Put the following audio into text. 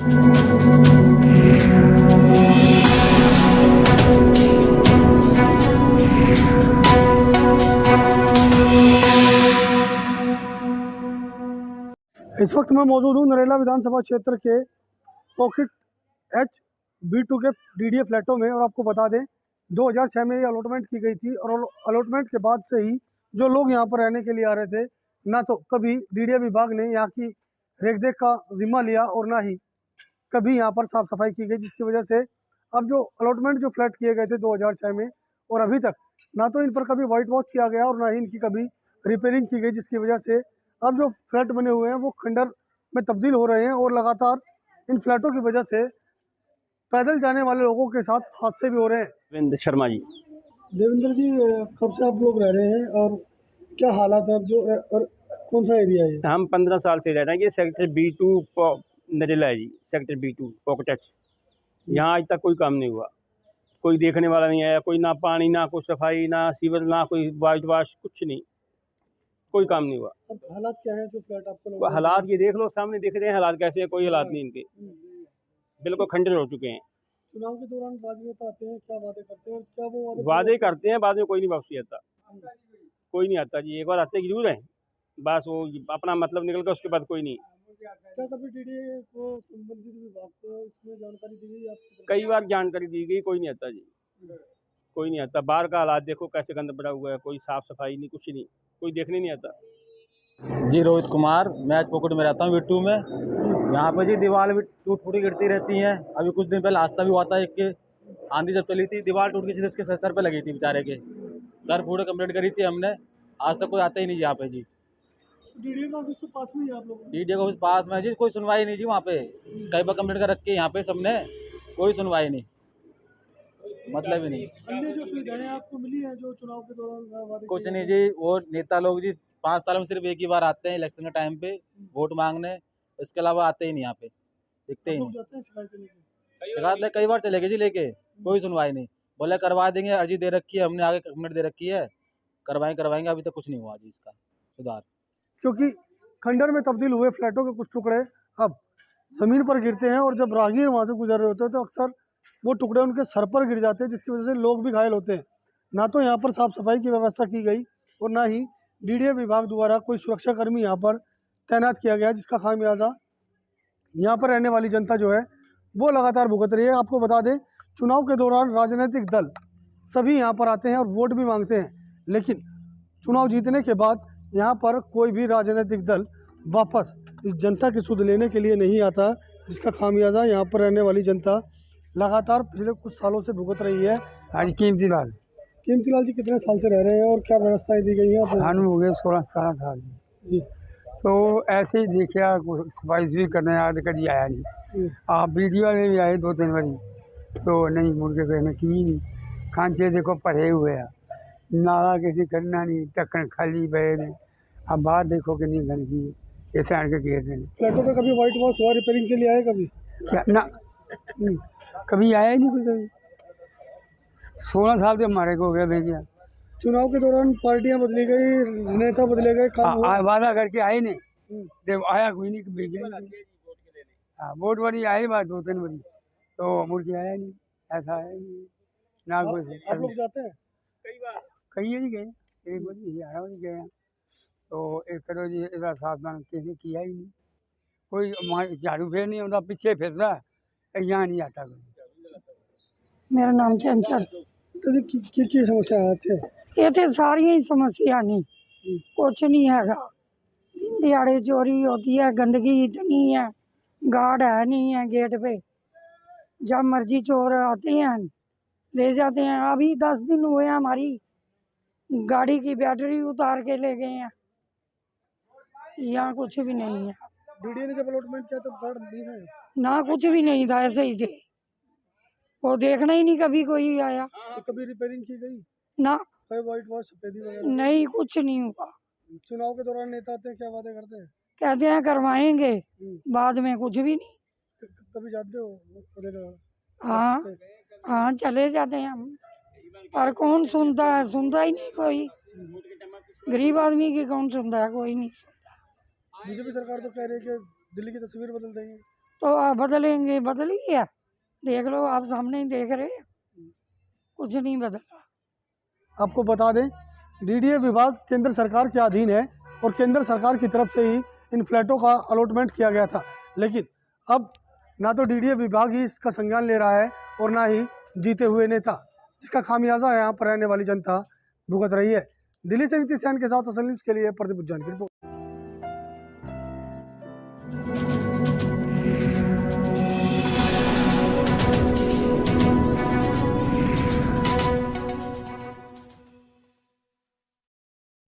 इस वक्त मैं मौजूद हूँ नरेला विधानसभा क्षेत्र के पॉकेट HB2 के DDA फ्लैटों में। और आपको बता दें 2006 में ये अलॉटमेंट की गई थी और अलॉटमेंट के बाद से ही जो लोग यहाँ पर रहने के लिए आ रहे थे, ना तो कभी DDA विभाग ने यहाँ की रेखदेख का जिम्मा लिया और ना ही कभी यहाँ पर साफ सफाई की गई, जिसकी वजह से अब जो अलॉटमेंट जो फ्लैट किए गए थे 2006 में और अभी तक ना तो इन पर कभी वाइट वॉश किया गया और ना ही इनकी कभी रिपेयरिंग की गई, जिसकी वजह से अब जो फ्लैट बने हुए हैं वो खंडर में तब्दील हो रहे हैं। और लगातार इन फ्लैटों की वजह से पैदल जाने वाले लोगों के साथ हादसे भी हो रहे हैं। देवेंद्र शर्मा जी। देवेंद्र जी, कब से आप लोग रह रहे हैं और क्या हालात है जो और कौन सा एरिया है? हम 15 साल से रह रहे हैं। ये सेक्टर B2 नरेला है जी, सेक्टर B2 पॉकेट H। यहाँ आज तक कोई काम नहीं हुआ, कोई देखने वाला नहीं आया, कोई ना पानी, ना कोई सफाई, ना सीवर, ना कोई वाइट वॉश, कुछ नहीं, कोई काम नहीं हुआ। अब हालात क्या है जो फ्लैट आपको? हालात ये देख लो, सामने दिख रहे हैं हालात कैसे हैं। कोई हालात नहीं इनके, बिल्कुल खंडर हो चुके हैं। चुनाव के दौरान राजनेता आते हैं, क्या वादे करते हैं और क्या वो वादे करते हैं, बाद में कोई नहीं वापसी आता, कोई नहीं आता जी। एक बार आते जरूर है, बस वो अपना मतलब निकल गया, उसके बाद कोई नहीं। क्या कभी DDA को संबंधित विभाग को इसमें जानकारी दी गई आपको? कई बार जानकारी दी गई, कोई नहीं आता जी, कोई नहीं आता। बाहर का हालात देखो कैसे गंद पड़ा हुआ है, कोई साफ सफाई नहीं, कुछ नहीं, कोई देखने नहीं आता जी। रोहित कुमार, मैं पॉकेट में रहता हूँ B2 में। यहाँ पे जी दीवार भी टूट फूटी गिरती रहती हैं। अभी कुछ दिन पहले हादसा भी हुआ था, एक के आंधी जब चली थी दीवार टूट गई, सीधे उसके सर पे लगी थी बेचारे के। सर पूरे कंप्लेंट करी थी हमने, आज तक कोई आता ही नहीं यहाँ पे जी। DDA का ऑफिस तो पास में ही है आप लोगों के? DDA का ऑफिस पास में है जी, कोई सुनवाई नहीं जी वहाँ पे। कई बार कंप्लेंट कर रखी है यहाँ पे सबने, कोई सुनवाई नहीं, मतलब ही नहीं। अन्य जो सुविधाएं आपको मिली हैं जो चुनाव के दौरान वादे कुछ नहीं जी। वो नेता लोग जी 5 साल में सिर्फ एक ही बार आते हैं इलेक्शन के टाइम पे वोट मांगने, इसके अलावा आते ही नहीं यहाँ पे, दिखते ही नहीं। शिकायत कई बार चले गए जी लेके, कोई सुनवाई नहीं। बोले करवा देंगे, अर्जी दे रखी है हमने, आगे कमेंट दे रखी है, करवाएंगे, अभी तक कुछ नहीं हुआ जी इसका सुधार। क्योंकि खंडर में तब्दील हुए फ्लैटों के कुछ टुकड़े अब ज़मीन पर गिरते हैं और जब राहगीर वहाँ से गुजर रहे होते हैं तो अक्सर वो टुकड़े उनके सर पर गिर जाते हैं, जिसकी वजह से लोग भी घायल होते हैं। ना तो यहाँ पर साफ़ सफाई की व्यवस्था की गई और ना ही DDA विभाग द्वारा कोई सुरक्षाकर्मी यहाँ पर तैनात किया गया, जिसका खामियाजा यहाँ पर रहने वाली जनता जो है वो लगातार भुगत रही है। आपको बता दें चुनाव के दौरान राजनीतिक दल सभी यहाँ पर आते हैं और वोट भी मांगते हैं, लेकिन चुनाव जीतने के बाद यहाँ पर कोई भी राजनीतिक दल वापस इस जनता की सुध लेने के लिए नहीं आता, जिसका खामियाजा यहाँ पर रहने वाली जनता लगातार पिछले कुछ सालों से भुगत रही है। हाँ जी। कीमतीलाल जी कितने साल से रह रहे हैं और क्या व्यवस्थाएं दी गई हैं? सानू हो गए 16-17 साल जी। तो ऐसे ही देखिए सफाई भी करने आज कभी आया नहीं। आप वीडियो में भी आए 2-3 बारी तो नहीं, मुर्गे कहने की नहीं। खांचे देखो पड़े हुए हैं, नाला किसी करना नहीं, ढक्कन खाली बहे ने। अब बाहर देखो कि नहीं गंदगी ऐसे आके घेर रहे हैं। फ्लैटों पे कभी वाइट वॉश हुआ, रिपेयरिंग के लिए आए कभी? क्या ना, कभी आया ही नहीं कोई कभी। 16 साल से हमारे को हो गया भैया। चुनाव के दौरान पार्टियां बदली गई, नेता बदले गए, काम हुआ? वादा करके आए नहीं, जब आया कोई नहीं भेजा। हाँ, वोट वाली आई बात 2-3 बारी तो मुड़ के आया नहीं, ऐसा है नहीं ना कोई। आप लोग जाते हैं? कहीं नहीं गए, एक बार 11 बारी गए तो एक करो जी ऐसा सावधान किसी किया ही नहीं। कोई झाड़ू फेर नहीं आता, पीछे फिरता यहाँ नहीं आता कोई। मेरा नाम चंचल। तो की समस्या आते इतने सारिया ही समस्या नहीं, कुछ नहीं हैगा। दिन दिहाड़े चोरी होती है, गंदगी इतनी है, गार्ड है नहीं है गेट पे, जब मर्जी चोर आते हैं ले जाते हैं। अभी 10 दिन हुए हैं हमारी गाड़ी की बैटरी उतार के ले गए हैं। यहाँ कुछ भी नहीं है। DDA ने जब अलॉटमेंट किया तब गार्ड नहीं था ना, कुछ भी नहीं था, ऐसे ही थे। वो देखना ही नहीं कभी कोई आया। तो कभी रिपेयरिंग की गई ना, कोई वाइट वॉश सफेदी वगैरह नहीं, कुछ नहीं हुआ। चुनाव के दौरान नेता आते हैं, क्या वादे करते हैं? कहते हैं करवाएंगे, बाद में कुछ भी नहीं। कभी जाते हो? हाँ हाँ, चले जाते हैं हम, पर कौन सुनता है? सुनता ही नहीं कोई। गरीब आदमी की कौन सुनता है? कोई नहीं सुनता। बीजेपी सरकार तो कह रही है कि दिल्ली की तस्वीर बदल देंगे। तो बदलेंगे, बदली है, देख लो आप सामने ही देख रहे हैं, कुछ नहीं बदला। आपको बता दें डीडीए विभाग केंद्र सरकार के अधीन है और केंद्र सरकार की तरफ से ही इन फ्लैटों का अलॉटमेंट किया गया था, लेकिन अब ना तो डीडीए विभाग ही इसका संज्ञान ले रहा है और ना ही जीते हुए नेता, जिसका खामियाजा यहाँ पर रहने वाली जनता भुगत रही है। दिल्ली से नीतीश सैन के साथ असल न्यूज़ के लिए प्रदीप उज्जैन की रिपोर्ट।